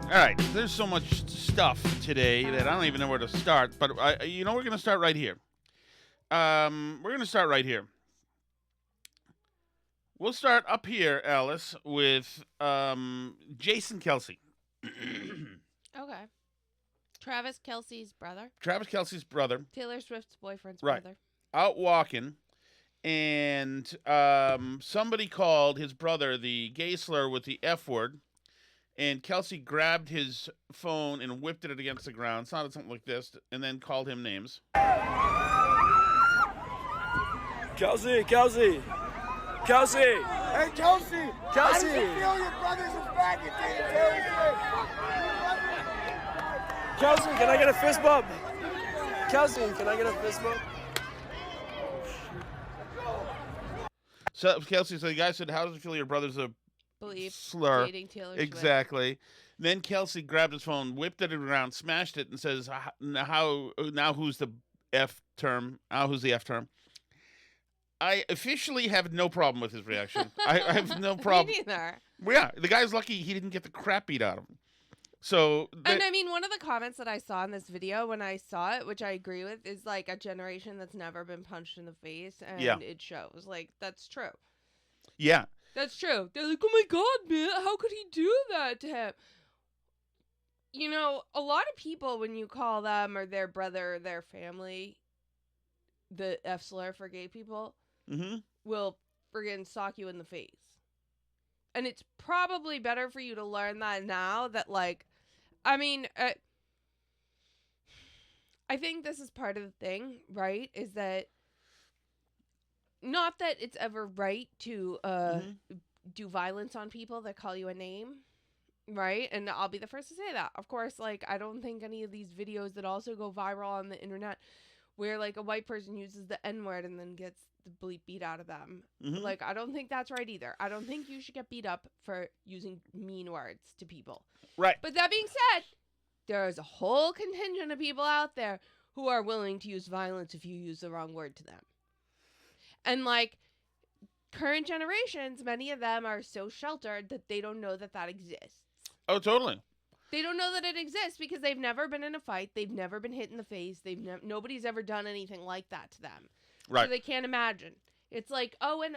All right, there's so much stuff today that I don't even know where to start. But we're going to start right here. We're going to start right here. We'll start up here, Alice, with Jason Kelce. Okay. Travis Kelce's brother. Travis Kelce's brother. Taylor Swift's boyfriend's Right. brother. Out walking, and somebody called his brother the gay slur with the F word, and Kelce grabbed his phone and whipped it against the ground, sounded something like this, and then called him names. Kelce! Hey, Kelce! How does it Kelce! feel your brother's a faggot dating Taylor Swift? Kelce, can I get a fist bump? Kelce, can I get a fist bump? So Kelce, so the guy said, "How does it feel your brother's a Believe slur?" dating Taylor Swift. Exactly. Then Kelce grabbed his phone, whipped it around, smashed it, and says, now who's the F term? Now who's the F term?" I officially have no problem with his reaction. I have no problem. Me neither. Well, yeah, the guy's lucky he didn't get the crap beat out of him. So, And I mean, one of the comments that I saw in this video when I saw it, which I agree with, is like a generation that's never been punched in the face, and Yeah. it shows. Like, that's true. yeah, That's true. They're like, oh my God, man, how could he do that to him? You know, a lot of people, when you call them or their brother or their family the F slur for gay people, will friggin' sock you in the face. And it's probably better for you to learn that now that, like, I mean, I think this is part of the thing, right? Is that not that it's ever right to do violence on people that call you a name, right? And I'll be the first to say that. Of course, like, I don't think any of these videos that also go viral on the internet where, like, a white person uses the N-word and then gets the bleep beat out of them. Like, I don't think that's right either. I don't think you should get beat up for using mean words to people. right. But that being said, there's a whole contingent of people out there who are willing to use violence if you use the wrong word to them. And, like, current generations, many of them are so sheltered that they don't know that that exists. Oh, totally. They don't know that it exists because they've never been in a fight. They've never been hit in the face. Nobody's ever done anything like that to them. Right. So they can't imagine. It's like Owen,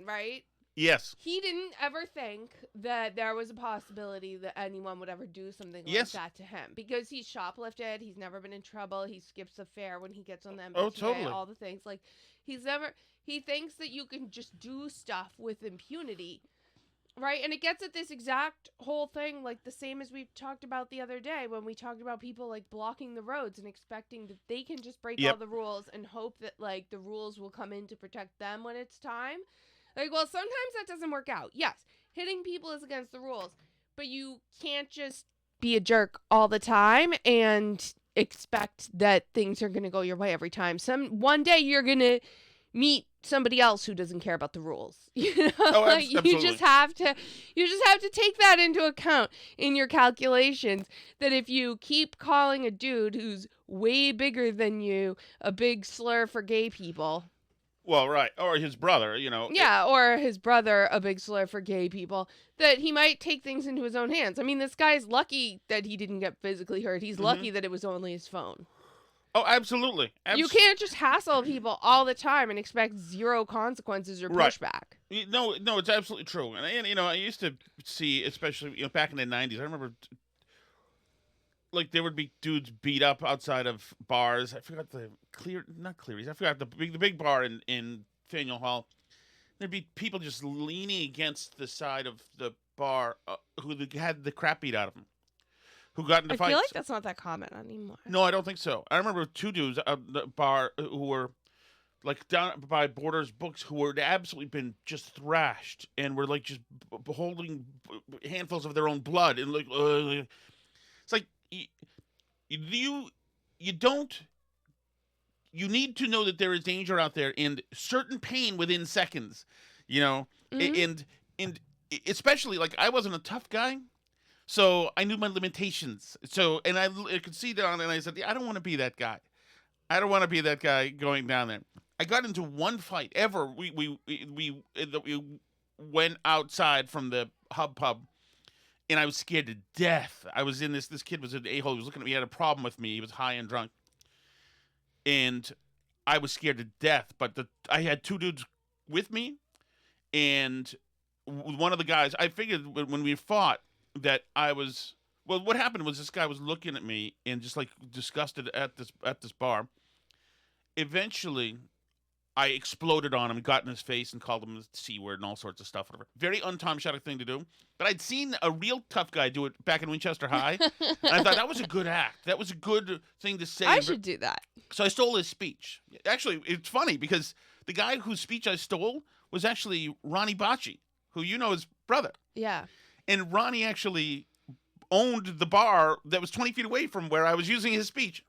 right? Yes. He didn't ever think that there was a possibility that anyone would ever do something like Yes. that to him because he's shoplifted. He's never been in trouble. He skips a fare when he gets on the MBTA. Oh, totally. All the things. Like, he thinks that you can just do stuff with impunity. Right? And it gets at this exact whole thing, like the same as we talked about the other day when we talked about people like blocking the roads and expecting that they can just break Yep. all the rules and hope that like the rules will come in to protect them when it's time. Like, well, sometimes that doesn't work out. Yes, hitting people is against the rules, but you can't just be a jerk all the time and expect that things are going to go your way every time. One day you're going to meet somebody else who doesn't care about the rules. You know, Oh, like, absolutely. you just have to take that into account in your calculations. That if you keep calling a dude who's way bigger than you a big slur for gay people, Well, right. Or his brother, you know. yeah, or his brother a big slur for gay people, that he might take things into his own hands. I mean, this guy's lucky that he didn't get physically hurt. He's lucky that it was only his phone. Oh, absolutely. You can't just hassle people all the time and expect zero consequences or Right. pushback. No, it's absolutely true. And you know, I used to see, especially back in the 90s, I remember like there would be dudes beat up outside of bars. I forgot not Cleary's. I forgot the big bar in Faneuil Hall. There'd be people just leaning against the side of the bar who had the crap beat out of them. Who got into I fights. feel like that's not that common anymore. No, I don't think so. I remember two dudes at the bar who were like down by Borders Books who were absolutely been just thrashed and were like just holding handfuls of their own blood and like it's like you don't. You need to know that there is danger out there and certain pain within seconds, you know, and especially like I wasn't a tough guy. So I knew my limitations. So, and I could see down, and I said, yeah, I don't want to be that guy. I don't want to be that guy going down there. I got into one fight ever. We went outside from the hub pub, and I was scared to death. I was in this kid was an a-hole. He was looking at me. He had a problem with me. He was high and drunk. And I was scared to death. But I had two dudes with me. And one of the guys, I figured when we fought that I was... Well, what happened was this guy was looking at me and just like disgusted at this bar. Eventually, I exploded on him and got in his face and called him the C word and all sorts of stuff. Whatever. Very un-Tom Shattuck thing to do. But I'd seen a real tough guy do it back in Winchester High. And I thought that was a good act. That was a good thing to say. I should do that. So I stole his speech. Actually, it's funny because the guy whose speech I stole was actually Ronnie Bocci, who you know is brother. Yeah. And Ronnie actually owned the bar that was 20 feet away from where I was using his speech.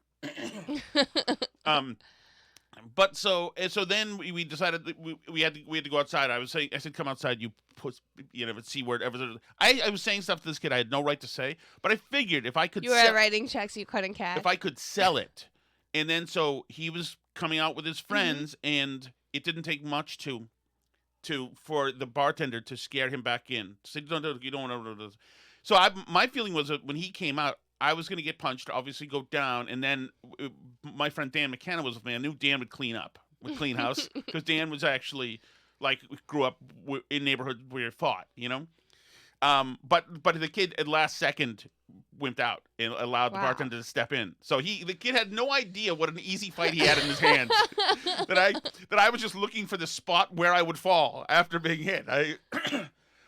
But so then we decided that we had to go outside. I said, come outside, you C word. I was saying stuff to this kid I had no right to say, but I figured if I could You were writing checks you couldn't cash. if I could sell it. And then so he was coming out with his friends, and it didn't take much for the bartender to scare him back in. Say, you don't want to. So my feeling was that when he came out, I was going to get punched, obviously go down, and then my friend Dan McKenna was with me. I knew Dan would clean house, because Dan was actually, grew up in neighborhood where he fought, But the kid at last second wimped out and allowed the bartender to step in. So the kid had no idea what an easy fight he had in his hands. that I was just looking for the spot where I would fall after being hit.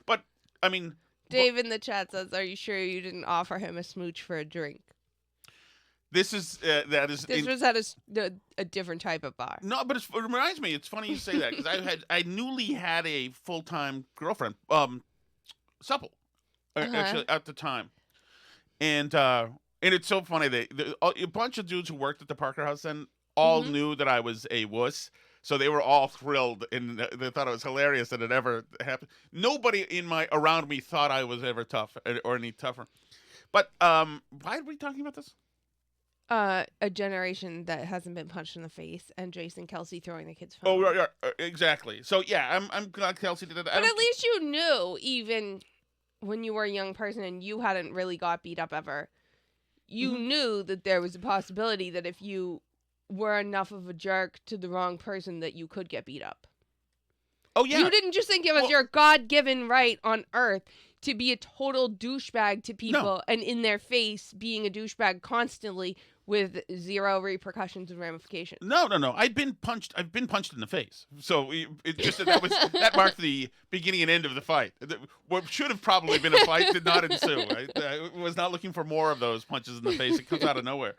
But I mean. Dave in the chat says, "Are you sure you didn't offer him a smooch for a drink?" This was at a different type of bar. No, but it reminds me. It's funny you say that because I newly had a full-time girlfriend, supple, actually at the time, and it's so funny that a bunch of dudes who worked at the Parker House then all knew that I was a wuss. So they were all thrilled, and they thought it was hilarious that it ever happened. Nobody around me thought I was ever tough or any tougher. But why are we talking about this? A generation that hasn't been punched in the face, and Jason Kelsey throwing the kid's phone. Oh, yeah, exactly. So yeah, I'm glad Kelsey did that. But at least you knew, even when you were a young person and you hadn't really got beat up ever, you knew that there was a possibility that if you were enough of a jerk to the wrong person that you could get beat up. Oh, yeah. You didn't just think it was your God-given right on earth to be a total douchebag to people and in their face being a douchebag constantly with zero repercussions and ramifications. No. I've been punched in the face. So it just that marked the beginning and end of the fight. What should have probably been a fight did not ensue. I was not looking for more of those punches in the face. It comes out of nowhere.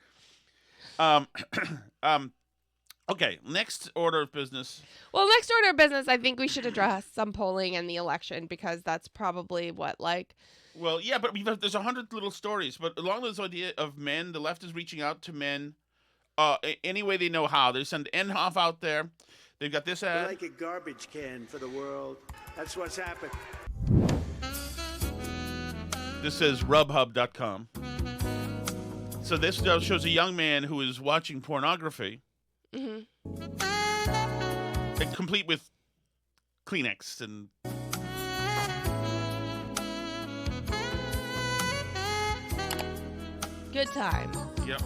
Okay, next order of business. Well, next order of business, I think we should address some polling and the election, because that's probably Well, yeah, but there's 100 little stories. But along this idea of men, the left is reaching out to men any way they know how. They send Enhoff out there. They've got this ad. We're like a garbage can for the world. That's what's happened. This says rubhub.com. So this shows a young man who is watching pornography, complete with Kleenex and good time. Yep.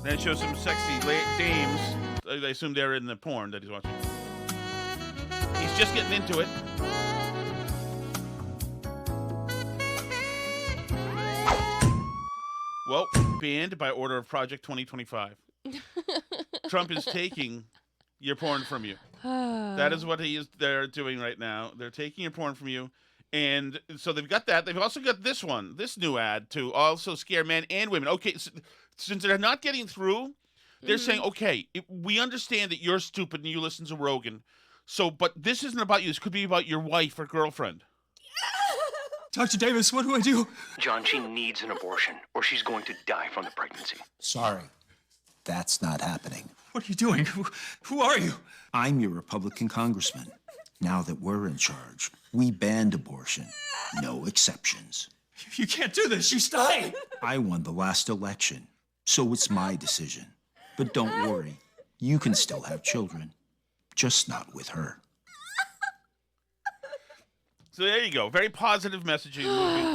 Then it shows some sexy dames. I assume they're in the porn that he's watching. He's just getting into it. Well, banned by order of Project 2025. Trump is taking your porn from you. That is what they're doing right now. They're taking your porn from you. And so they've got that. They've also got this new ad to also scare men and women. Okay, so, since they're not getting through, they're saying, okay, we understand that you're stupid and you listen to Rogan. So, but this isn't about you. This could be about your wife or girlfriend. Dr. Davis, what do I do? John, she needs an abortion, or she's going to die from the pregnancy. Sorry, that's not happening. What are you doing? Who are you? I'm your Republican congressman. Now that we're in charge, we banned abortion. No exceptions. You can't do this. She's dying. I won the last election, so it's my decision. But don't worry, you can still have children, just not with her. So there you go. Very positive messaging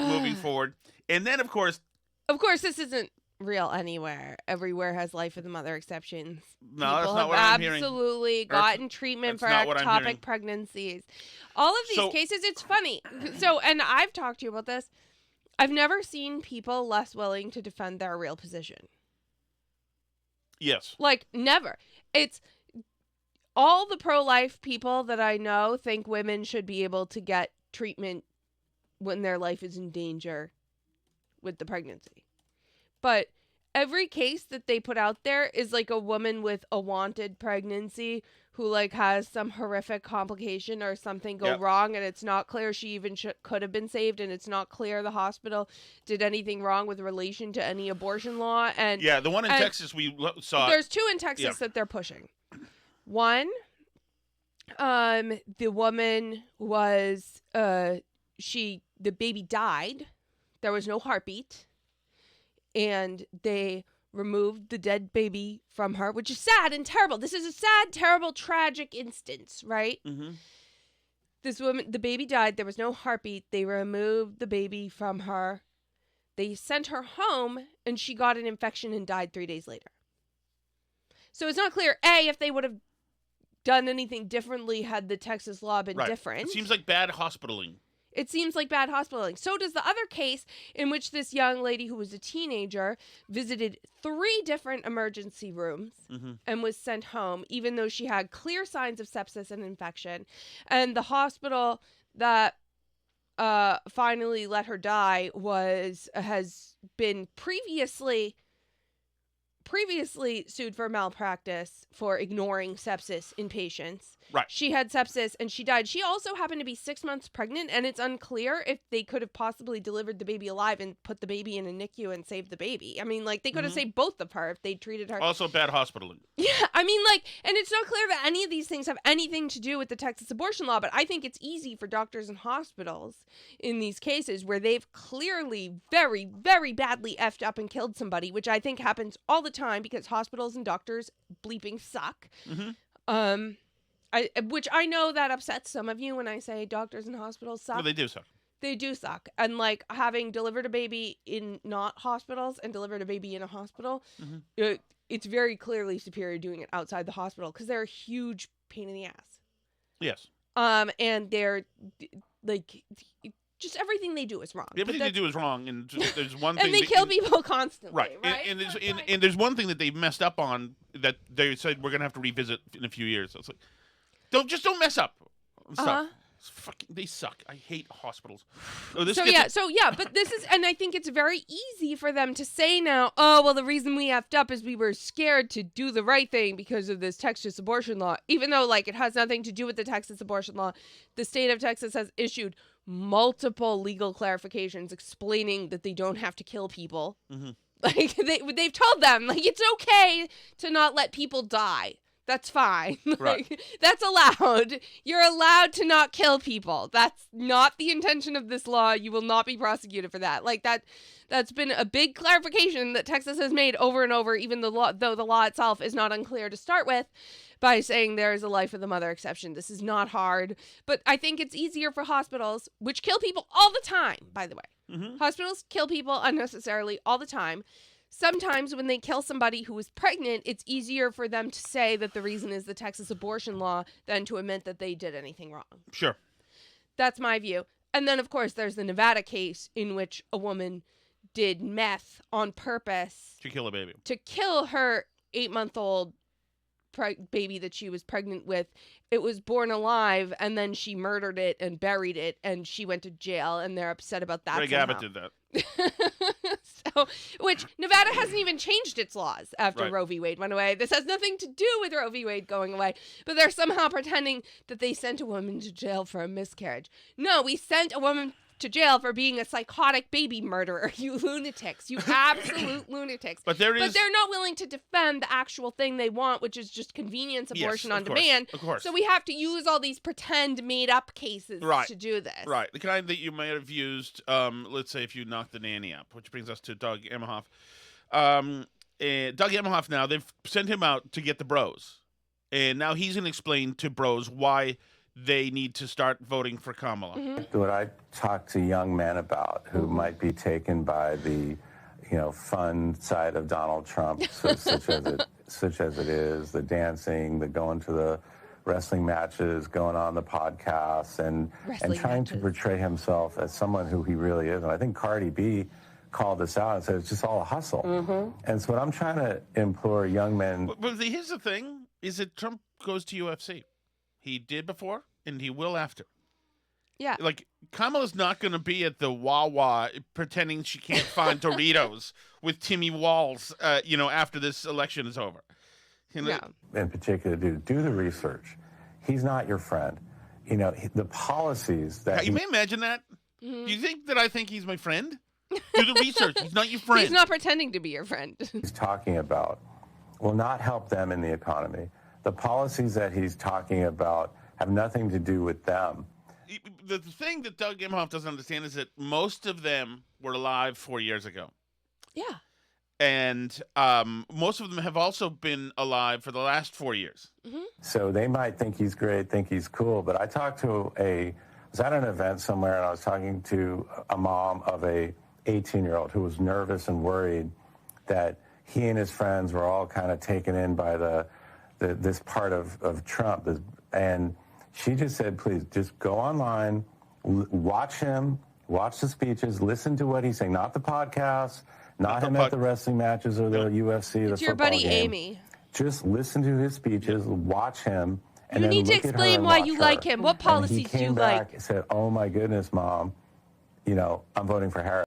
moving forward. And then, of course, this isn't real anywhere. Everywhere has life of the mother exceptions. No, People that's not have what I'm hearing. absolutely gotten treatment for That's not what I'm hearing. ectopic pregnancies. All of these cases, it's funny. So, and I've talked to you about this. I've never seen people less willing to defend their real position. yes. Like, never. It's all the pro-life people that I know think women should be able to get treatment when their life is in danger with the pregnancy. But every case that they put out there is like a woman with a wanted pregnancy who like has some horrific complication or something go wrong, and it's not clear she even could have been saved, and it's not clear the hospital did anything wrong with relation to any abortion law. And Yeah, the one in Texas we saw. There's two in Texas that they're pushing. One, the woman was the baby died. There was no heartbeat. And they removed the dead baby from her, which is sad and terrible. This is a sad, terrible, tragic instance, right? Mm-hmm. This woman, the baby died. There was no heartbeat. They removed the baby from her. They sent her home, and she got an infection and died 3 days later. So it's not clear, A, if they would have done anything differently had the Texas law been different. It seems like bad hospitaling. It seems like bad hospitaling. So does the other case in which this young lady who was a teenager visited 3 different emergency rooms and was sent home, even though she had clear signs of sepsis and infection. And the hospital that finally let her die has been previously sued for malpractice for ignoring sepsis in patients. Right. She had sepsis and she died. She also happened to be 6 months pregnant, and it's unclear if they could have possibly delivered the baby alive and put the baby in a NICU and saved the baby. I mean, like, they could have saved both of her if they treated her. Also bad hospitaling. Yeah, I mean, like, and it's not clear that any of these things have anything to do with the Texas abortion law, but I think it's easy for doctors and hospitals in these cases where they've clearly very, very badly effed up and killed somebody, which I think happens all the time because hospitals and doctors bleeping suck. Which I know that upsets some of you when I say doctors and hospitals suck. No, they do suck. They do suck. And like having delivered a baby in not hospitals and delivered a baby in a hospital, it's very clearly superior doing it outside the hospital because they're a huge pain in the ass. Yes. And they're like, just everything they do is wrong. Everything they do is wrong, and there's one thing. And they kill people constantly, right? And there's one thing that they've messed up on that they said we're gonna have to revisit in a few years. So it's like, don't mess up. They suck. I hate hospitals. But this is, and I think it's very easy for them to say now, oh, well, the reason we effed up is we were scared to do the right thing because of this Texas abortion law, even though, like, it has nothing to do with the Texas abortion law. The state of Texas has issued multiple legal clarifications explaining that they don't have to kill people. Like, they've told them, like, it's okay to not let people die. That's fine. Right. That's allowed. You're allowed to not kill people. That's not the intention of this law. You will not be prosecuted for that. Like, that's been a big clarification that Texas has made over and over, even though the law itself is not unclear to start with, by saying there is a life of the mother exception. This is not hard. But I think it's easier for hospitals, which kill people all the time, by the way. Hospitals kill people unnecessarily all the time. Sometimes when they kill somebody who is pregnant, it's easier for them to say that the reason is the Texas abortion law than to admit that they did anything wrong. Sure. That's my view. And then, of course, there's the Nevada case in which a woman did meth on purpose. To kill a baby. To kill her 8-month-old baby that she was pregnant with. It was born alive, and then she murdered it and buried it, and she went to jail, and they're upset about that. Greg Abbott did that. Which Nevada hasn't even changed its laws after Roe v. Wade went away. This has nothing to do with Roe v. Wade going away, but they're somehow pretending that they sent a woman to jail for a miscarriage. No, we sent a woman to jail for being a psychotic baby murderer. You lunatics. You absolute lunatics. But they're not willing to defend the actual thing they want, which is just convenience abortion on demand. Of course. So we have to use all these pretend made-up cases to do this. Right. The kind that you might have used, let's say, if you knocked the nanny up, which brings us to Doug Emhoff. Doug Emhoff now, they've sent him out to get the bros. And now he's going to explain to bros why they need to start voting for Kamala. What I talk to young men about who might be taken by the, fun side of Donald Trump, such as it is, the dancing, the going to the wrestling matches, going on the podcasts, and trying to portray himself as someone who he really is. And I think Cardi B called this out and said it's just all a hustle. And so what I'm trying to implore young men. But here's the thing, is that Trump goes to UFC. He did before, and he will after. Yeah. Like, Kamala's not going to be at the Wawa pretending she can't find Doritos with Timmy Walls, after this election is over. In particular, do the research. He's not your friend. The policies that you may imagine that. Do you think that I think he's my friend? Do the research. He's not your friend. He's not pretending to be your friend. he's talking about will not help them in the economy. The policies that he's talking about have nothing to do with them. The thing that Doug Emhoff doesn't understand is that most of them were alive 4 years ago. Yeah. And most of them have also been alive for the last 4 years. So they might think he's great, think he's cool. But I was at an event somewhere, and I was talking to a mom of a 18-year-old who was nervous and worried that he and his friends were all kind of taken in by this part of Trump. And she just said, please, just go online, watch him, watch the speeches, listen to what he's saying, not the podcast, not him at the wrestling matches or the UFC, it's your buddy Amy. Just listen to his speeches, watch him, and you then need to explain why you like him. What policies do you like? And he came back and said, oh my goodness, Mom, I'm voting for Harris.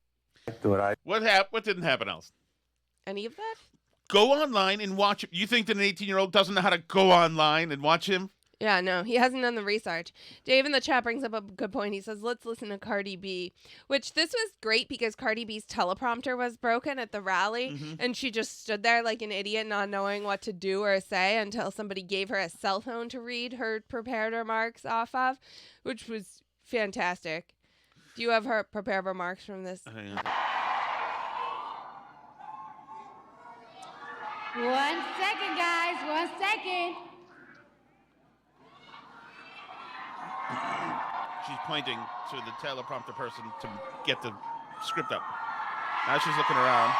What didn't happen else? Any of that? Go online and watch him. You think that an 18-year-old doesn't know how to go online and watch him? Yeah, no, he hasn't done the research. Dave in the chat brings up a good point. He says, let's listen to Cardi B, which this was great because Cardi B's teleprompter was broken at the rally, and she just stood there like an idiot, not knowing what to do or say until somebody gave her a cell phone to read her prepared remarks off of, which was fantastic. Do you have her prepared remarks from this? Hang on. 1 second, guys. 1 second. She's pointing to the teleprompter person to get the script up. Now she's looking around.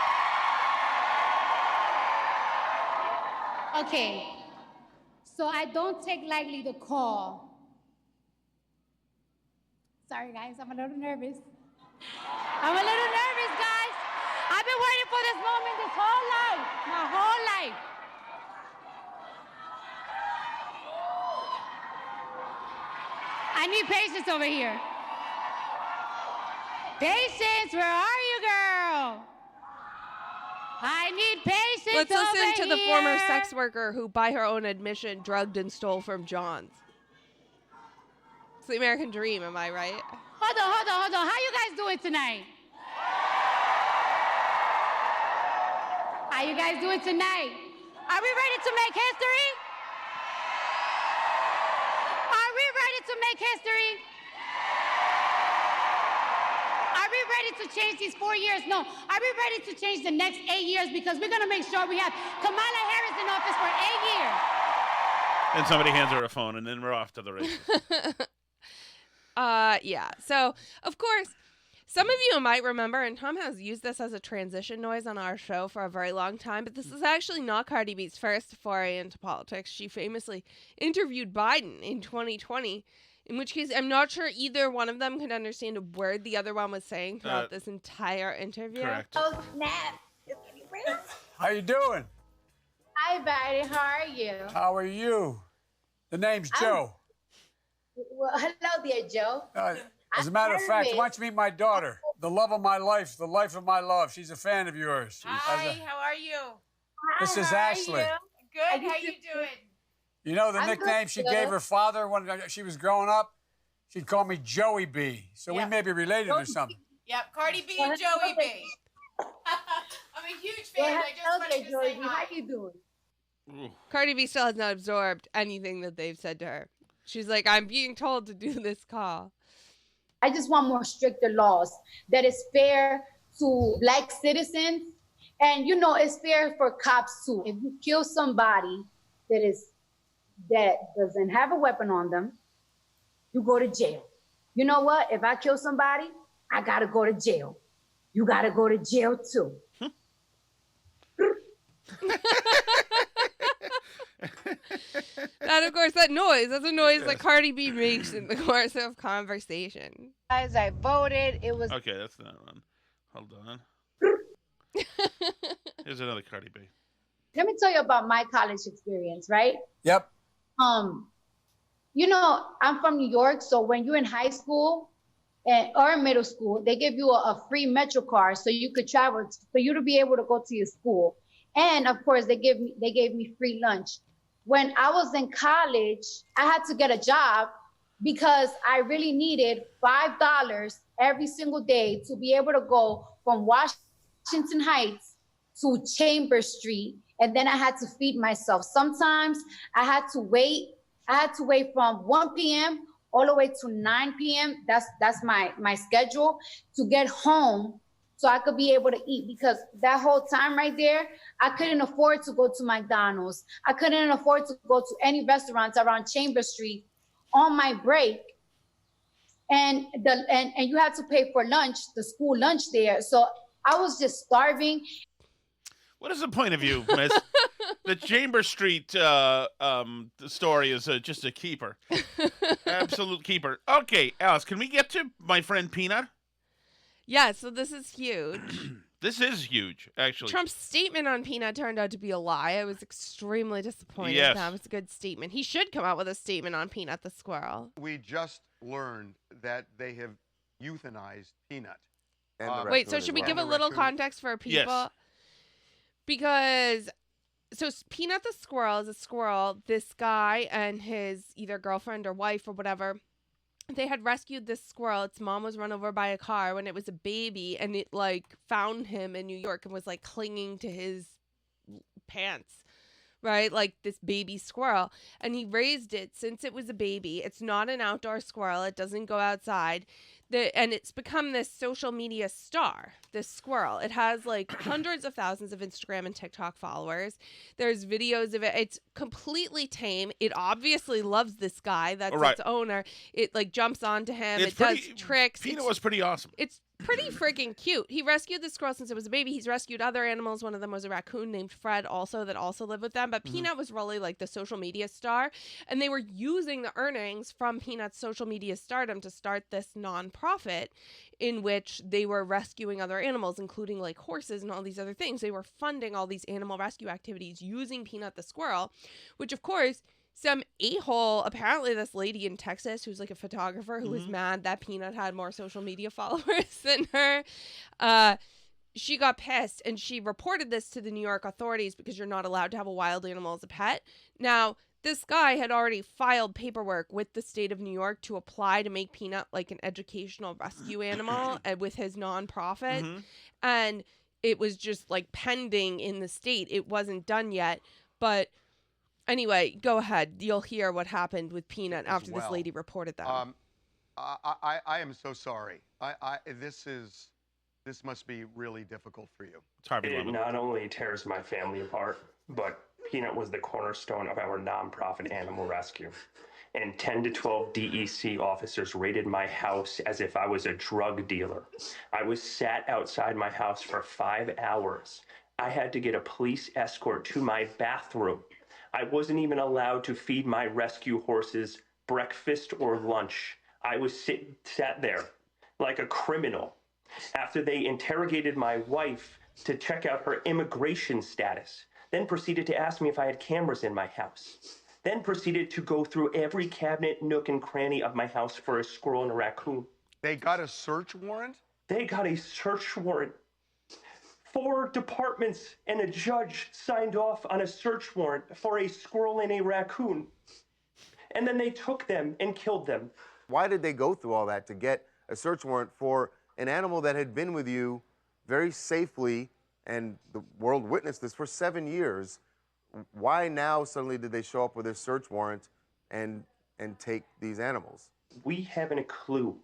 Okay. So I don't take lightly the call. Sorry, guys. I'm a little nervous. Guys. I've been waiting for this moment this whole life. My whole life. I need patience over here. Patience, where are you, girl? I need patience. Let's listen to the here. former sex worker who, by her own admission, drugged and stole from John's. It's the American dream, am I right? Hold on. How you guys doing tonight? How you guys doing tonight? Are we ready to make history? Are we ready to make history? Are we ready to change these 4 years? No. Are we ready to change the next 8 years? Because we're going to make sure we have Kamala Harris in office for 8 years. And somebody hands her a phone, and then we're off to the races. Yeah. So, of course, some of you might remember, and Tom has used this as a transition noise on our show for a very long time, but this is actually not Cardi B's first foray into politics. She famously interviewed Biden in 2020, in which case I'm not sure either one of them could understand a word the other one was saying throughout this entire interview. Correct. Oh, snap. How you doing? Hi, Biden. How are you? How are you? The name's Joe. Well, hello there, Joe. As a matter of fact, why don't you meet my daughter? The love of my life, the life of my love. She's a fan of yours. Hi, how are you? This is Ashley. Good, how you doing? You know the nickname she gave her father when she was growing up? She'd call me Joey B. So we may be related or something. Yep, Cardi B and Joey B. I'm a huge fan. I just wanted to say hi. How you doing? Cardi B still has not absorbed anything that they've said to her. She's like, I'm being told to do this call. I just want more stricter laws that is fair to Black citizens. And, you know, it's fair for cops too. If you kill somebody that doesn't have a weapon on them, you go to jail. You know what? If I kill somebody, I gotta go to jail. You gotta go to jail too. That, of course, that's a noise that Cardi B makes in the course of conversation. As I voted, it was Okay, that's not one. Hold on. Here's another Cardi B. Let me tell you about my college experience, right? Yep. You know, I'm from New York, so when you're in high school or in middle school, they give you a free Metro card so you could travel, for you to be able to go to your school. And of course, they gave me free lunch. When I was in college, I had to get a job because I really needed $5 every single day to be able to go from Washington Heights to Chambers Street. And then I had to feed myself. Sometimes I had to wait from 1 p.m. all the way to 9 p.m. That's my schedule to get home so I could be able to eat, because that whole time right there, I couldn't afford to go to McDonald's. I couldn't afford to go to any restaurants around Chambers Street on my break. And you had to pay for lunch, the school lunch there. So I was just starving. What is the point of view, Miss? The Chambers Street story is just a keeper. Absolute keeper. Okay, Alice, can we get to my friend Peanut? Yeah, so this is huge. This is huge, actually. Trump's statement on Peanut turned out to be a lie. I was extremely disappointed. Yes. That was a good statement. He should come out with a statement on Peanut the squirrel. We just learned that they have euthanized Peanut. Wait, so should we give a little context for people? Yes. Because, so Peanut the squirrel is a squirrel. This guy and his either girlfriend or wife or whatever, they had rescued this squirrel. Its mom was run over by a car when it was a baby, and it like found him in New York and was like clinging to his pants, right? Like this baby squirrel. And he raised it since it was a baby. It's not an outdoor squirrel. It doesn't go outside. And it's become this social media star, this squirrel. It has like hundreds of thousands of Instagram and TikTok followers. There's videos of it. It's completely tame. It obviously loves this guy. That's its owner. It like jumps onto him. It does tricks. Peanut was pretty awesome. It's pretty freaking cute. He rescued this squirrel since it was a baby. He's rescued other animals. One of them was a raccoon named Fred that also lived with them. But Peanut was really like the social media star. And they were using the earnings from Peanut's social media stardom to start this nonprofit in which they were rescuing other animals, including like horses and all these other things. They were funding all these animal rescue activities using Peanut the squirrel, which of course some a-hole, apparently this lady in Texas who's like a photographer who was mad that Peanut had more social media followers than her. She got pissed and she reported this to the New York authorities because you're not allowed to have a wild animal as a pet. Now, this guy had already filed paperwork with the state of New York to apply to make Peanut like an educational rescue animal with his nonprofit. And it was just like pending in the state. It wasn't done yet. But anyway, go ahead. You'll hear what happened with Peanut after this lady reported that. I am so sorry. This must be really difficult for you. It not only tears my family apart, but Peanut was the cornerstone of our nonprofit animal rescue. And 10 to 12 DEC officers raided my house as if I was a drug dealer. I was sat outside my house for 5 hours. I had to get a police escort to my bathroom. I wasn't even allowed to feed my rescue horses breakfast or lunch. I was sat there like a criminal. After they interrogated my wife to check out her immigration status, then proceeded to ask me if I had cameras in my house, then proceeded to go through every cabinet, nook, and cranny of my house for a squirrel and a raccoon. They got a search warrant? They got a search warrant. 4 departments and a judge signed off on a search warrant for a squirrel and a raccoon. And then they took them and killed them. Why did they go through all that to get a search warrant for an animal that had been with you very safely, and the world witnessed this for 7 years? Why now suddenly did they show up with a search warrant and take these animals? We haven't a clue.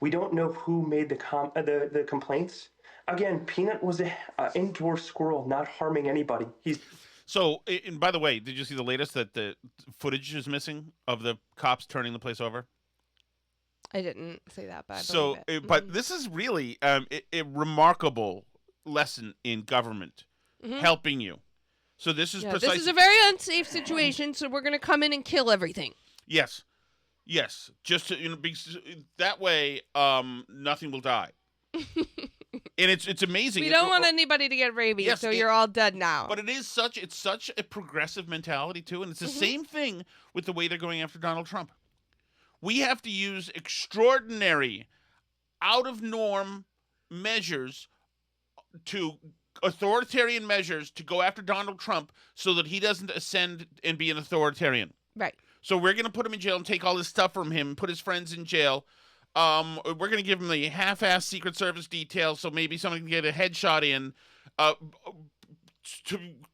We don't know who made the complaints. Again, Peanut was an indoor squirrel, not harming anybody. So, and by the way, did you see the latest that the footage is missing of the cops turning the place over? I didn't say that, but So, but this is really a remarkable lesson in government helping you. So this is precisely... This is a very unsafe situation, so we're going to come in and kill everything. Yes. Just to, because that way, nothing will die. And it's amazing. We don't want anybody to get rabies, so you're all dead now. But it's such a progressive mentality too, and it's the same thing with the way they're going after Donald Trump. We have to use extraordinary, out of norm measures authoritarian measures to go after Donald Trump so that he doesn't ascend and be an authoritarian. Right. So we're going to put him in jail and take all this stuff from him, put his friends in jail. We're going to give him the half-assed Secret Service detail so maybe someone can get a headshot in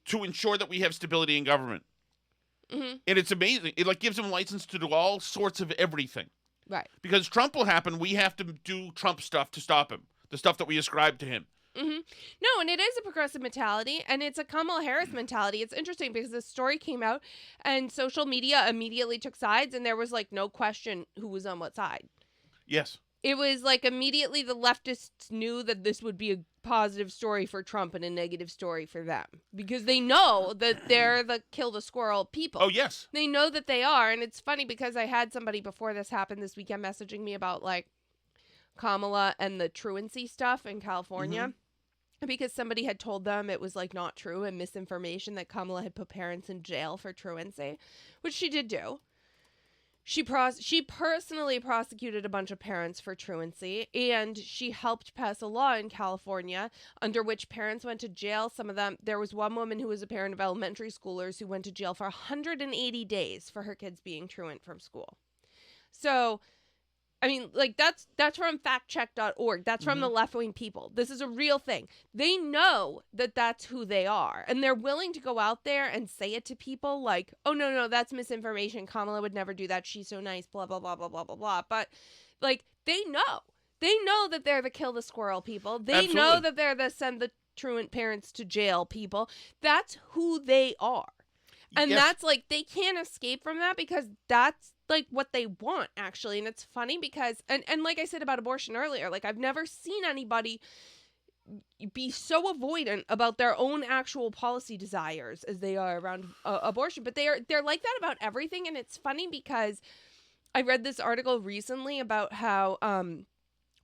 to ensure that we have stability in government. And it's amazing. It gives him license to do all sorts of everything. Right. Because Trump will happen, we have to do Trump stuff to stop him. The stuff that we ascribe to him. No, and it is a progressive mentality, and it's a Kamala Harris mentality. It's interesting because this story came out, and social media immediately took sides, and there was no question who was on what side. Yes. It was immediately the leftists knew that this would be a positive story for Trump and a negative story for them because they know that they're the kill the squirrel people. Oh, yes. They know that they are, and it's funny because I had somebody before this happened this weekend messaging me about Kamala and the truancy stuff in California. Because somebody had told them it was not true and misinformation that Kamala had put parents in jail for truancy, which she did do. She personally prosecuted a bunch of parents for truancy, and she helped pass a law in California under which parents went to jail. Some of them, there was one woman who was a parent of elementary schoolers who went to jail for 180 days for her kids being truant from school. So, I mean, that's from factcheck.org. That's from the left-wing people. This is a real thing. They know that that's who they are. And they're willing to go out there and say it to people oh, no, that's misinformation. Kamala would never do that. She's so nice, blah, blah, blah, blah, blah, blah, blah. But, they know. They know that they're the kill the squirrel people. They know that they're the send the truant parents to jail people. That's who they are. And that's they can't escape from that because that's what they want, actually. And it's funny because, and like I said about abortion earlier, I've never seen anybody be so avoidant about their own actual policy desires as they are around abortion. But they're like that about everything. And it's funny because I read this article recently about how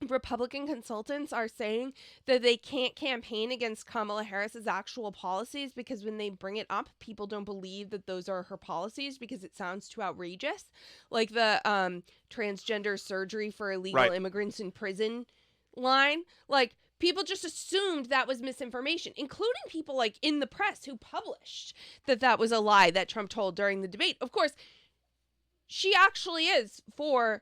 Republican consultants are saying that they can't campaign against Kamala Harris's actual policies because when they bring it up, people don't believe that those are her policies because it sounds too outrageous. Like the transgender surgery for illegal immigrants in prison line. People just assumed that was misinformation, including people in the press who published that was a lie that Trump told during the debate. Of course, she actually is for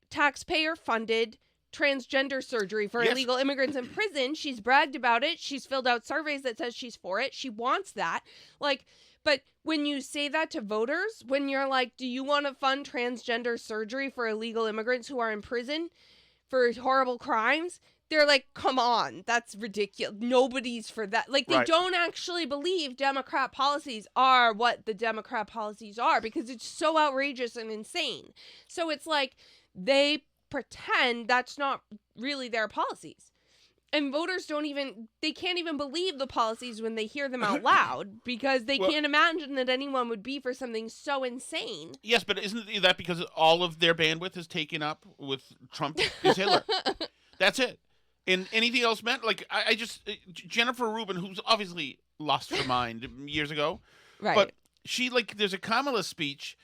taxpayer-funded transgender surgery for illegal immigrants in prison. She's bragged about it. She's filled out surveys that says she's for it. She wants that. But when you say that to voters, when you're do you want to fund transgender surgery for illegal immigrants who are in prison for horrible crimes? They're come on, that's ridiculous. Nobody's for that. They don't actually believe Democrat policies are what the Democrat policies are because it's so outrageous and insane. So it's they pretend that's not really their policies. And voters they can't even believe the policies when they hear them out loud because they can't imagine that anyone would be for something so insane. Yes, but isn't that because all of their bandwidth is taken up with Trump is Hitler? That's it. And anything else meant, I just, Jennifer Rubin, who's obviously lost her mind years ago. Right. But she, there's a Kamala speech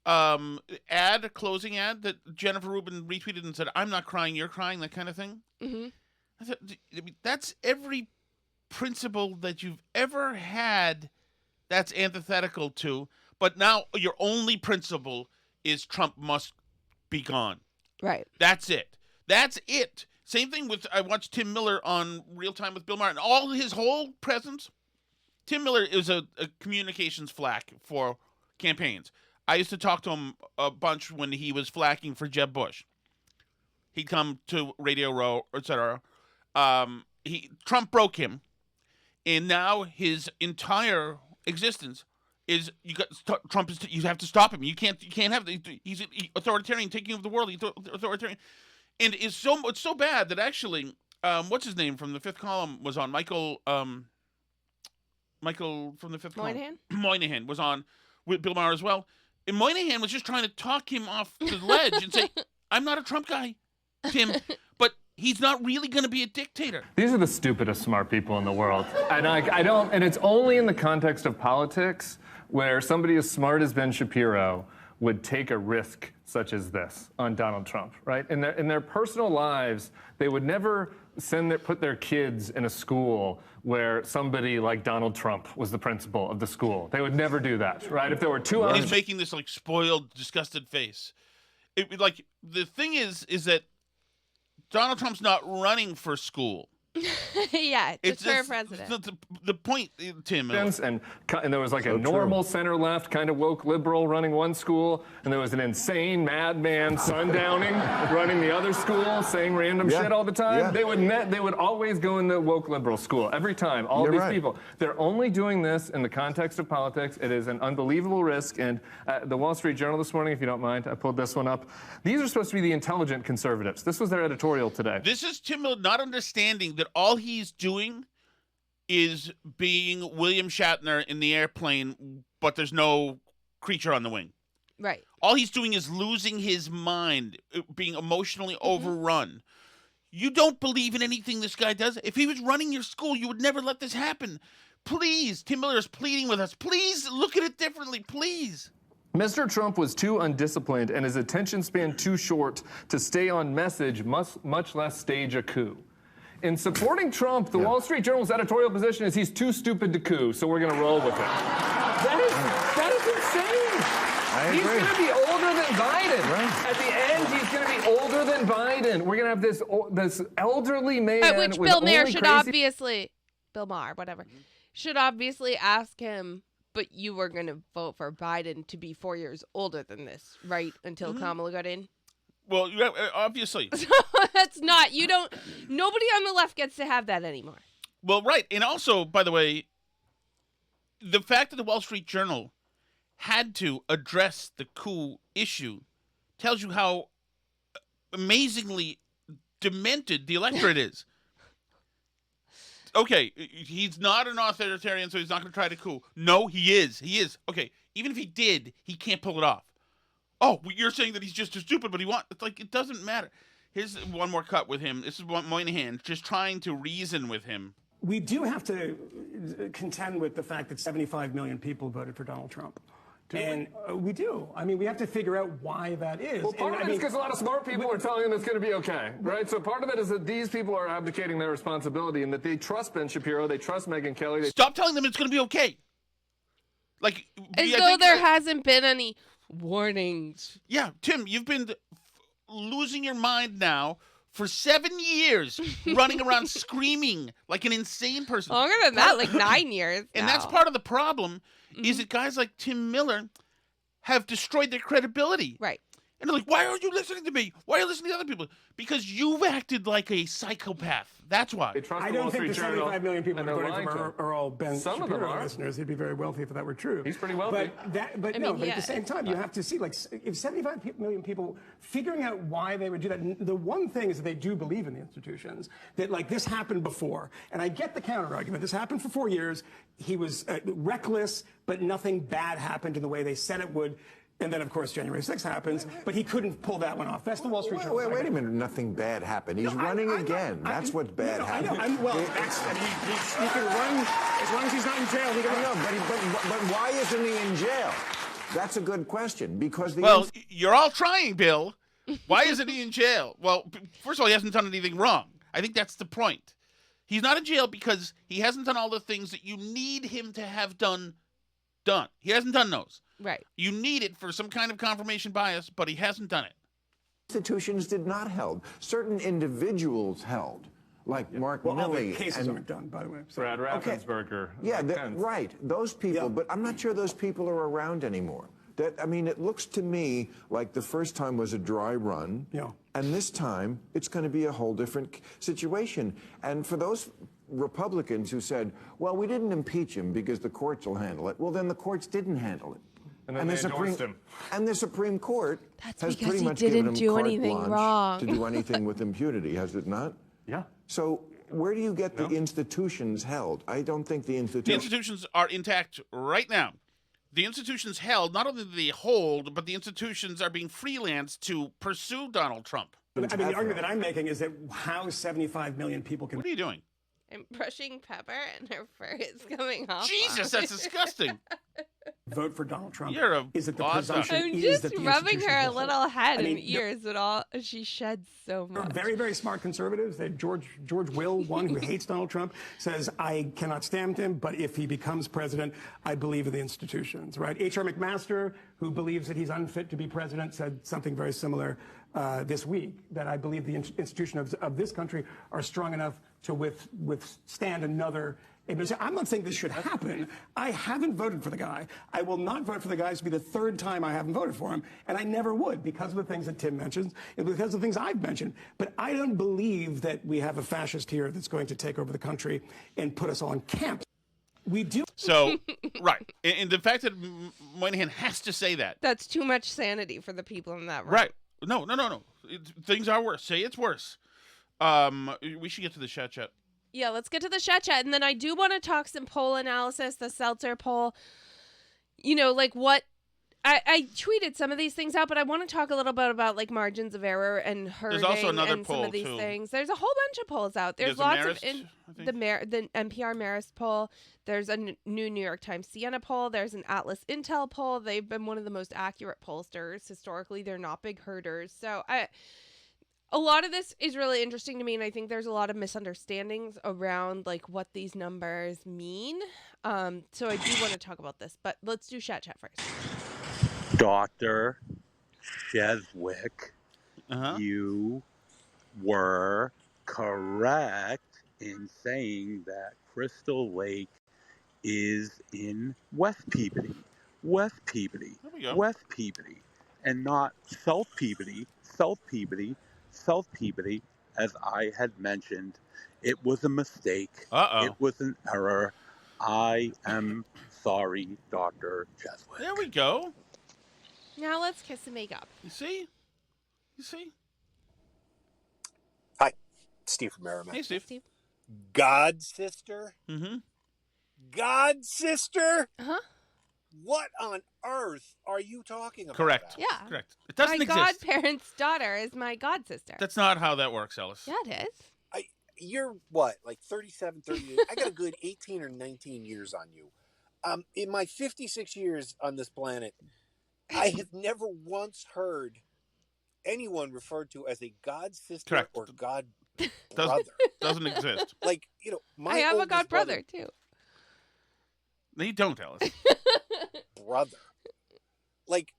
closing ad that Jennifer Rubin retweeted and said, "I'm not crying, you're crying," that kind of thing. I thought, that's every principle that you've ever had that's antithetical to, but now your only principle is Trump must be gone. Right. That's it. Same thing with, I watched Tim Miller on Real Time with Bill Maher, and all his whole presence. Tim Miller is a communications flack for campaigns. I used to talk to him a bunch when he was flacking for Jeb Bush. He'd come to Radio Row, etc. Trump broke him, and now his entire existence is Trump is you have to stop him. You can't have he's authoritarian, taking over the world. He's authoritarian, and it's so bad that actually what's his name from the Fifth Column was on Michael from the Fifth Column. Moynihan was on with Bill Maher as well. And Moynihan was just trying to talk him off the ledge and say, I'm not a Trump guy, Tim, but he's not really going to be a dictator. These are the stupidest smart people in the world. And I don't, and it's only in the context of politics where somebody as smart as Ben Shapiro would take a risk such as this on Donald Trump, right? In their personal lives, they would never put their kids in a school where somebody like Donald Trump was the principal of the school. They would never do that, right? If there were two And others. he's making this like spoiled, disgusted face. Like the thing is that Donald Trump's not running for school. Yeah, it's for president. The point, Tim. And there was like a normal center-left kind of woke liberal running one school, and there was an insane madman sundowning running the other school, saying random shit all the time. Yeah. They would always go in the woke liberal school every time. All these people. They're only doing this in the context of politics. It is an unbelievable risk. And the Wall Street Journal this morning, if you don't mind, I pulled this one up. These are supposed to be the intelligent conservatives. This was their editorial today. This is Tim Miller not understanding that all he's doing is being William Shatner in the airplane, but there's no creature on the wing. Right. All he's doing is losing his mind, being emotionally overrun. You don't believe in anything this guy does. If he was running your school, you would never let this happen. Please, Tim Miller is pleading with us. Please look at it differently, please. Mr. Trump was too undisciplined and his attention span too short to stay on message, much less stage a coup. In supporting Trump, the Wall Street Journal's editorial position is he's too stupid to coup, so we're going to roll with it. That is insane. He's going to be older than Biden. Right. At the end, he's going to be older than Biden. We're going to have this elderly man which with Bill Maher should crazy... obviously, Bill Maher, whatever, should obviously ask him, but you were going to vote for Biden to be 4 years older than this, right? Until Kamala got in? Well, obviously. That's not, nobody on the left gets to have that anymore. Well, right. And also, by the way, the fact that the Wall Street Journal had to address the coup issue tells you how amazingly demented the electorate is. Okay, he's not an authoritarian, so he's not going to try to coup. No, he is. He is. Okay, even if he did, he can't pull it off. Oh, you're saying that he's just too stupid, but it's like, it doesn't matter. Here's one more cut with him. This is Moynihan just trying to reason with him. We do have to contend with the fact that 75 million people voted for Donald Trump. We do. I mean, we have to figure out why that is. Well, part of it is because a lot of smart people are telling him it's going to be okay, right? So part of it is that these people are abdicating their responsibility and that they trust Ben Shapiro, they trust Megyn Kelly. Stop telling them it's going to be okay. Like, as though there hasn't been any warnings. Yeah, Tim, you've been losing your mind now for 7 years, running around screaming like an insane person. Longer than that, like 9 years. And that's part of the problem, is that guys like Tim Miller have destroyed their credibility. Right. And they're like, why aren't you listening to me? Why are you listening to other people? Because you've acted like a psychopath. That's why. I don't think the 75 million people who voted for him are all Ben Shapiro listeners. He'd be very wealthy if that were true. He's pretty wealthy. But at the same time, you have to see, like, if 75 million people figuring out why they would do that, the one thing is that they do believe in the institutions, that, like, this happened before. And I get the counter-argument. This happened for 4 years. He was reckless, but nothing bad happened in the way they said it would. And then, of course, January 6th happens, but he couldn't pull that one off. That's the Wall Street Journal. Wait a minute. Nothing bad happened. He's running again. That's what's bad happened. I know. He can run as long as he's not in jail. He can run. But why isn't he in jail? That's a good question. Because you're all trying, Bill. Why isn't he in jail? Well, first of all, he hasn't done anything wrong. I think that's the point. He's not in jail because he hasn't done all the things that you need him to have done. He hasn't done those. Right. You need it for some kind of confirmation bias, but he hasn't done it. Institutions did not held. Certain individuals held, like Mark Milley. All the cases aren't done, by the way. Brad Raffensperger. Yeah, right. Those people, but I'm not sure those people are around anymore. It looks to me like the first time was a dry run, and this time it's going to be a whole different situation. And for those Republicans who said, well, we didn't impeach him because the courts will handle it. Well, then the courts didn't handle it. And then they endorsed him. And the Supreme Court has because pretty he much didn't given him do carte anything blanche wrong. to do anything with impunity, has it not? Yeah. So where do you get the institutions held? I don't think the The institutions... institutions are intact right now. The institutions held, not only do they hold, but the institutions are being freelanced to pursue Donald Trump. I mean, the argument that I'm making is that how 75 million people can... What are you doing? I'm brushing Pepper, and her fur is coming off. Jesus, that's disgusting. Vote for Donald Trump. You're a is that the awesome. presumption I'm is just that the rubbing institutions her a will hold. little head I mean, and ears, but all she sheds so There are much. very, very smart conservatives. George Will, one who hates Donald Trump, says, I cannot stand him, but if he becomes president, I believe in the institutions, right? H.R. McMaster, who believes that he's unfit to be president, said something very similar this week, that I believe the institutions of this country are strong enough to withstand another administration. I'm not saying this should happen. I haven't voted for the guy. I will not vote for the guy. This will be the third time I haven't voted for him, and I never would because of the things that Tim mentions and because of the things I've mentioned. But I don't believe that we have a fascist here that's going to take over the country and put us all in camps. We do. So, right. And the fact that Moynihan has to say that. That's too much sanity for the people in that room. Right. No. Things are worse. Say it's worse. We should get to the chat. Yeah, let's get to the chat, and then I do want to talk some poll analysis, the Seltzer poll. You know, like what I tweeted some of these things out, but I want to talk a little bit about like margins of error and herding also another and some poll, of these too. things. There's a whole bunch of polls out. There's lots of the NPR Marist poll. There's a new New York Times Siena poll. There's an Atlas Intel poll. They've been one of the most accurate pollsters historically. They're not big herders, so a lot of this is really interesting to me, and I think there's a lot of misunderstandings around like what these numbers mean. So I do want to talk about this, but let's do chat first. Dr. Cheswick, you were correct in saying that Crystal Lake is in West Peabody, and not South Peabody, as I had mentioned. It was a mistake. It was an error. I am sorry, Dr. Cheswick. There we go. Now let's kiss and make up. You see? Hi, Steve from Merrimack. Hey, Steve. God sister? Mm-hmm. God sister? Uh-huh. What on earth are you talking about? Correct. Yeah. Correct. It doesn't my exist. godparent's daughter is my god sister. That's not how that works, Ellis. Yeah, it is. You're what, like 37, 38? I got a good 18 or 19 years on you. In my 56 years on this planet, I have never once heard anyone referred to as a god sister or god brother. Doesn't exist. Like, my I have a oldest god brother too. No, you don't, Ellis. Brother. Like,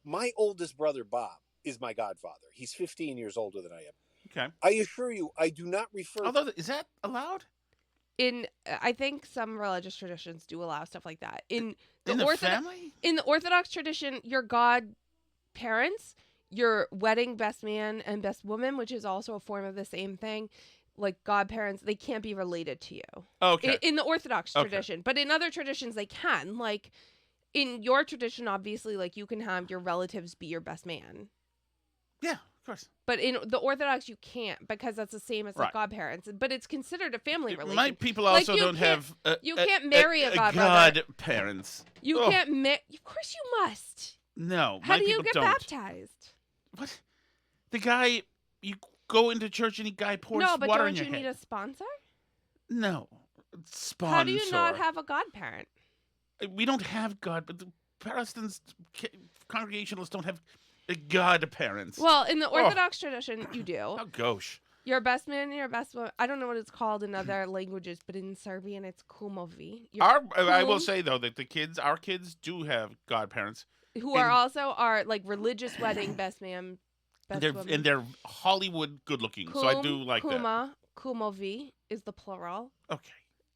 my oldest brother, Bob, is my godfather. He's 15 years older than I am. Okay. I assure you, I do not refer... Although, is that allowed? I think some religious traditions do allow stuff like that. In the family? In the Orthodox tradition, your godparents, your wedding best man and best woman, which is also a form of the same thing, like godparents, they can't be related to you. Okay. In the Orthodox tradition. But in other traditions, they can. Like, in your tradition, obviously, like, you can have your relatives be your best man. Yeah, of course. But in the Orthodox, you can't because that's the same as like godparents. But it's considered a family relation. My people also don't have. You can't marry a godbrother. Godparents. You can't marry. Of course, you must. No, How my do you people get don't. baptized? What? The guy, you go into church and the guy pours No, but water don't in your you head. need a sponsor? No, sponsor. How do you not have a godparent? We don't have God, but the Protestants, Congregationalists don't have godparents. Well, in the Orthodox tradition, you do. Oh, gosh. Your best man and your best woman. I don't know what it's called in other languages, but in Serbian, it's kumovi. I will say, though, that our kids do have godparents. Who are also like religious wedding best man, best woman. And they're Hollywood good looking, so I do like that. Kumovi is the plural. Okay.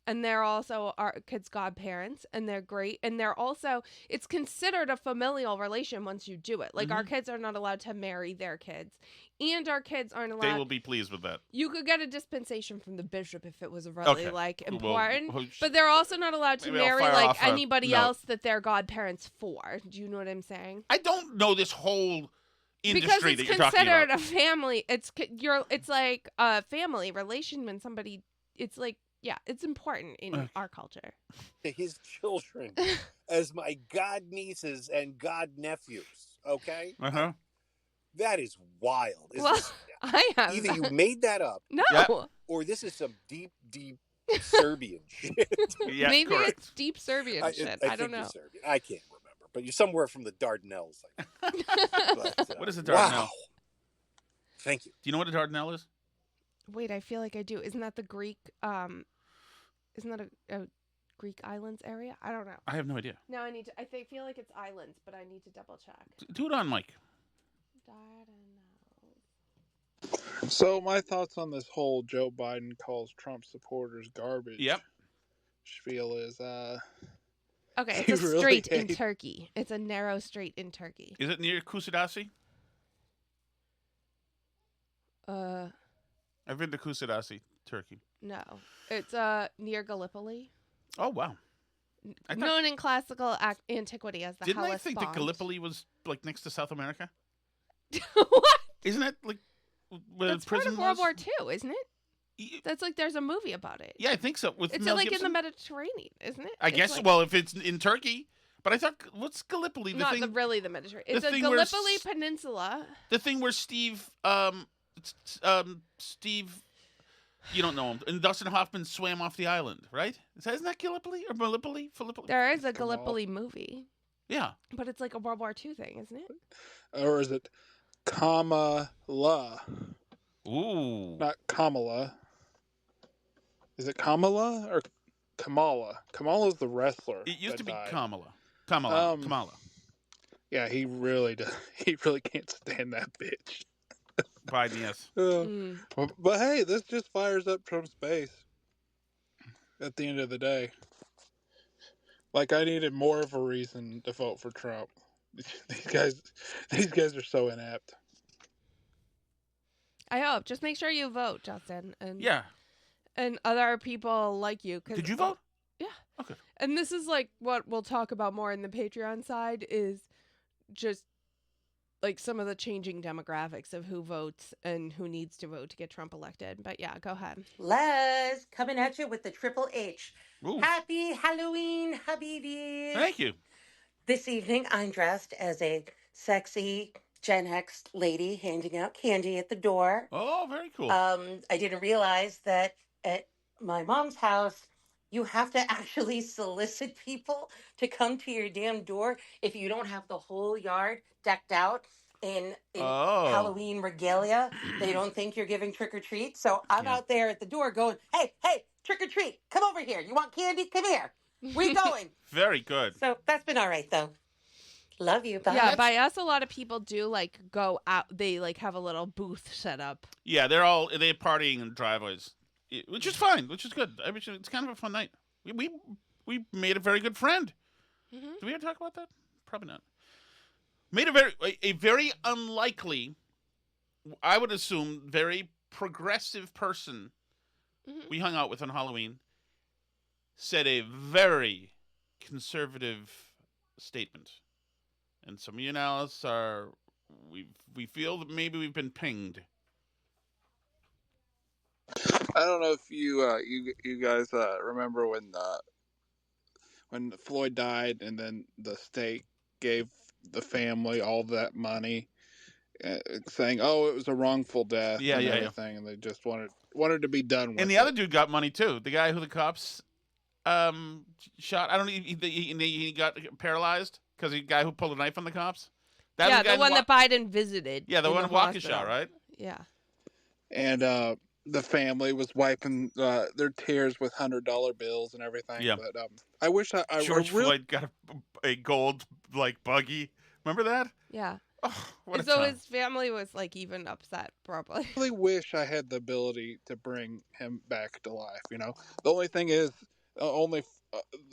and they're also our kids' godparents, and they're great, and they're also, it's considered a familial relation once you do it. Like, our kids are not allowed to marry their kids, and our kids aren't allowed. They will be pleased with that. You could get a dispensation from the bishop if it was really important, well, but they're also not allowed to maybe I'll marry fire off a anybody note. else that they're godparents for. Do you know what I'm saying? I don't know this whole industry Because that it's you're talking considered about. a family. It's like a family relation when somebody. It's like, yeah, it's important in our culture. His children as my god nieces and god nephews. Okay. That is wild. I have. Either you made that up, or this is some deep Serbian shit. Yeah, Maybe correct. it's deep Serbian shit. I don't think know. you're Serbian. I can't remember, but you're somewhere from the Dardanelles. What is a Dardanelle? Wow. Thank you. Do you know what a Dardanelle is? Wait, I feel like I do. Isn't that the Greek? Isn't that a Greek islands area? I don't know. I have no idea. No, I need to. Feel like it's islands, but I need to double check. Do it on Mike. So my thoughts on this whole Joe Biden calls Trump supporters garbage. Yep. Spiel is okay, he it's a really strait in hates- Turkey. It's a narrow strait in Turkey. Is it near Kusadasi? I've been to Kusadasi, Turkey. No, it's near Gallipoli. Oh wow. Known in classical antiquity as the Didn't I Hellespont. think that Gallipoli was like next to South America? What? Isn't that like where That's the part prison of World was? War II, isn't it? That's like there's a movie about it. Yeah, I think so. With It's Mel like in Gibson? the Mediterranean, isn't it? I It's guess. like- Well, if it's in Turkey, but I thought what's Gallipoli? The not thing, really the Mediterranean. the It's a thing where Gallipoli Peninsula. the thing where Steve, you don't know him, and Dustin Hoffman swam off the island, right? Isn't that Gallipoli or Gallipoli? There is a Gallipoli movie. Yeah. But it's like a World War II thing, isn't it? or is it Kamala? Ooh. Not Kamala. Is it Kamala or Kamala? Kamala's the wrestler. It used that to be died. Kamala. Kamala. Yeah, he really does. He really can't stand that bitch. Biden, yes. But hey, this just fires up Trump's base. At the end of the day, like I needed more of a reason to vote for Trump. These guys are so inept. I hope. Just make sure you vote, Justin. And Yeah. And other people like you. Did you vote? Yeah. Okay. And this is like what we'll talk about more in the Patreon side is just like some of the changing demographics of who votes and who needs to vote to get Trump elected. But yeah, go ahead. Les, coming at you with the Triple H. Ooh. Happy Halloween, Habibi. Thank you. This evening, I'm dressed as a sexy Gen X lady handing out candy at the door. Oh, very cool. I didn't realize that at my mom's house, you have to actually solicit people to come to your damn door if you don't have the whole yard decked out in Halloween regalia. They don't think you're giving trick or treat. So I'm out there at the door going, hey, trick or treat, come over here. You want candy? Come here. Where you going? Very good. So that's been all right, though. Love you. Bye. Yeah, by us, a lot of people do like go out. They like have a little booth set up. Yeah, they're partying in driveways, which is fine, which is good. I mean, it's kind of a fun night. We made a very good friend. Mm-hmm. Did we ever talk about that? Probably not. Made a very unlikely, I would assume, very progressive person we hung out with on Halloween said a very conservative statement. And some of you now we feel that maybe we've been pinged. I don't know if you guys remember when Floyd died, and then the state gave the family all that money, saying, "Oh, it was a wrongful death." Yeah, and yeah, everything, and they just wanted to be done with. And the other dude got money too. The guy who the cops shot. I don't know. He got paralyzed because the guy who pulled a knife on the cops. That was the one that Biden visited. Yeah, the one in Waukesha, right? Yeah. And the family was wiping their tears with $100 bills and everything. Yeah. But I wish George Floyd got a gold buggy. Remember that? Yeah. What a So time. his family was like even upset, probably. I really wish I had the ability to bring him back to life. You know, the only thing is, the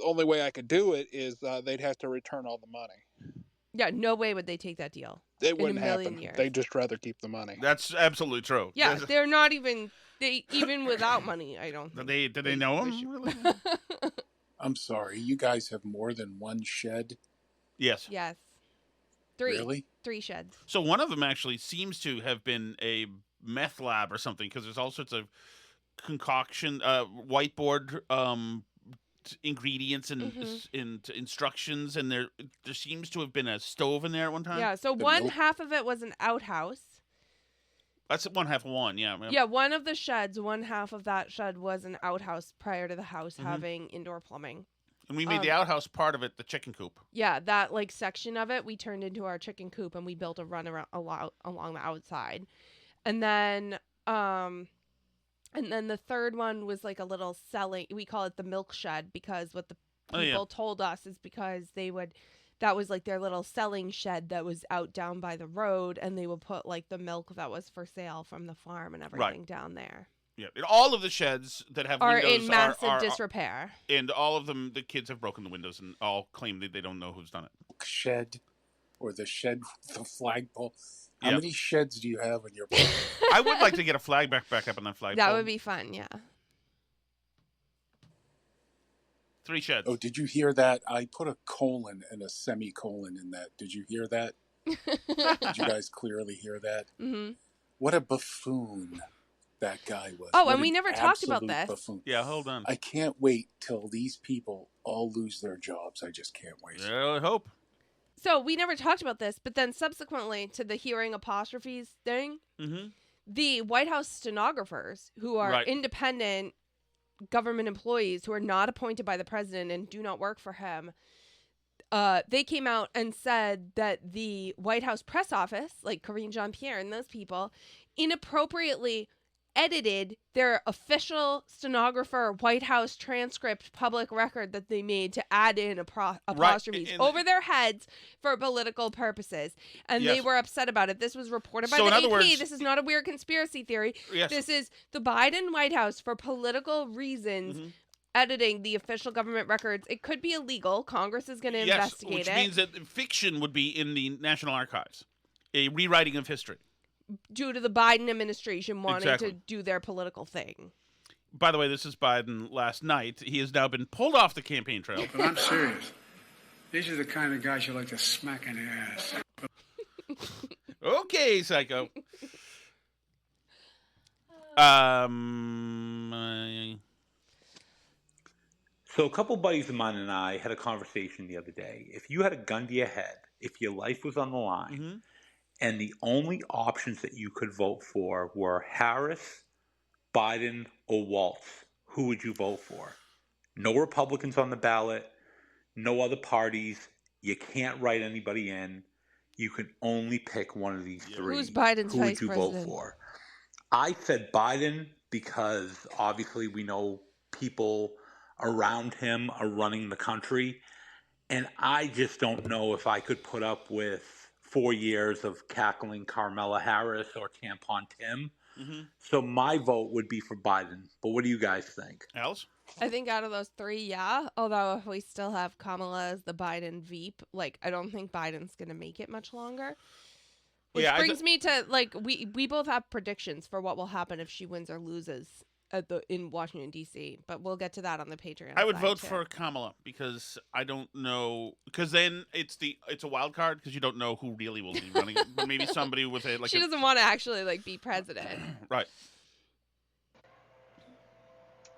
only way I could do it is they'd have to return all the money. Yeah, no way would they take that deal. It wouldn't in a million happen. years. They'd just rather keep the money. That's absolutely true. Yeah, they're not even even without money. I don't. Did they know him? I'm sorry. You guys have more than one shed? Yes. Yes. 3. Really? 3 sheds. So one of them actually seems to have been a meth lab or something, because there's all sorts of concoction, whiteboard ingredients and instructions, and there seems to have been a stove in there at one time. Yeah. So one half of it was an outhouse. That's one half of one. Yeah. Yeah. One of the sheds, one half of that shed was an outhouse prior to the house having indoor plumbing. And we made the outhouse part of it the chicken coop. Yeah, that like section of it we turned into our chicken coop, and we built a run around along the outside. And then the third one was like a little selling, we call it the milk shed, because what the people told us is because that was like their little selling shed that was out down by the road, and they would put like the milk that was for sale from the farm and everything down there. Yeah, and all of the sheds that have Are windows in massive disrepair. And all of them, the kids have broken the windows and all claim that they don't know who's done it. Shed, or the shed with the flagpole. How many sheds do you have in your property? I would like to get a flag back up on that flagpole. That would be fun, yeah. 3 sheds. Oh, did you hear that? I put a colon and a semicolon in that. Did you hear that? Did you guys clearly hear that? Mm-hmm. What a buffoon that guy was. Oh, What and we an never talked about absolute this. buffoon. Yeah, hold on. I can't wait till these people all lose their jobs. I just can't wait. Yeah, I hope. So we never talked about this, but then subsequently to the hearing apostrophes thing, the White House stenographers, who are independent government employees who are not appointed by the president and do not work for him, they came out and said that the White House press office, like Karine Jean-Pierre and those people, inappropriately edited their official stenographer White House transcript public record that they made to add in apostrophes over their heads for political purposes. And they were upset about it. This was reported by the AP. This is not a weird conspiracy theory. Yes. This is the Biden White House, for political reasons, editing the official government records. It could be illegal. Congress is going to investigate which it. means that fiction would be in the National Archives. A rewriting of history. Due to the Biden administration wanting to do their political thing. By the way, this is Biden last night. He has now been pulled off the campaign trail. But I'm serious. These are the kind of guys you like to smack in the ass. Okay, psycho. So a couple buddies of mine and I had a conversation the other day. If you had a gun to your head, if your life was on the line, and the only options that you could vote for were Harris, Biden, or Waltz, who would you vote for? No Republicans on the ballot, no other parties. You can't write anybody in. You can only pick one of these 3. Who's Biden's Who vice would you president? vote for? I said Biden because obviously we know people around him are running the country. And I just don't know if I could put up with 4 years of cackling Carmela Harris or Tampon Tim. So my vote would be for Biden. But what do you guys think? Alice? I think out of those 3, yeah. Although if we still have Kamala as the Biden Veep, like I don't think Biden's gonna make it much longer. Which brings me to like we both have predictions for what will happen if she wins or loses in Washington D.C. But we'll get to that on the Patreon. I would side, vote too. for Kamala because I don't know, because then it's a wild card because you don't know who really will be running. But maybe somebody with a she doesn't want to actually like be president. Right.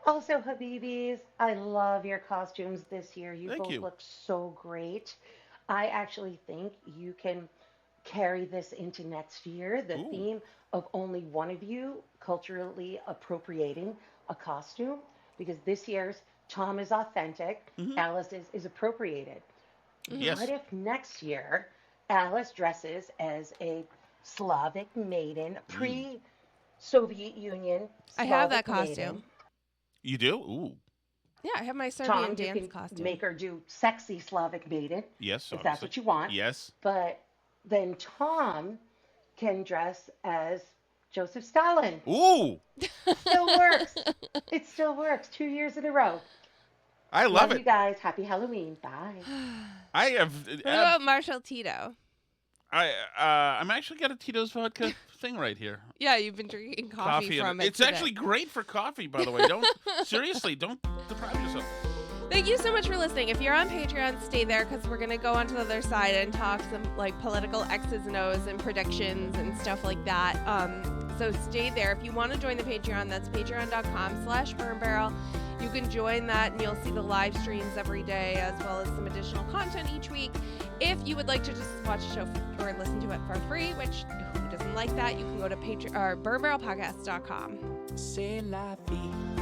Also, Habibis, I love your costumes this year. You Thank both you. look so great. I actually think you can carry this into next year. The theme of only one of you culturally appropriating a costume, because this year's Tom is authentic, Alice's is appropriated. Yes. What if next year Alice dresses as a Slavic maiden, pre-Soviet Union I have that Slavic costume. maiden? You do? Ooh. Yeah, I have my Serbian Tom, you dance can costume. make her do sexy Slavic maiden. Yes. If that's what you want. Yes. But then Tom can dress as Joseph Stalin. Ooh! Still works. It still works. 2 years in a row. I love it. You guys. Happy Halloween. Bye. I have. What about Marshall Tito? I'm actually got a Tito's vodka thing right here. Yeah, you've been drinking coffee from it. It's actually great for coffee, by the way. Don't deprive yourself. Thank you so much for listening. If you're on Patreon, stay there because we're gonna go on to the other side and talk some like political X's and O's and predictions and stuff like that. So stay there. If you want to join the Patreon, that's patreon.com/burnbarrel. You can join that and you'll see the live streams every day as well as some additional content each week. If you would like to just watch the show or listen to it for free, which who doesn't like that, you can go to burnbarrelpodcast.com. C'est la vie.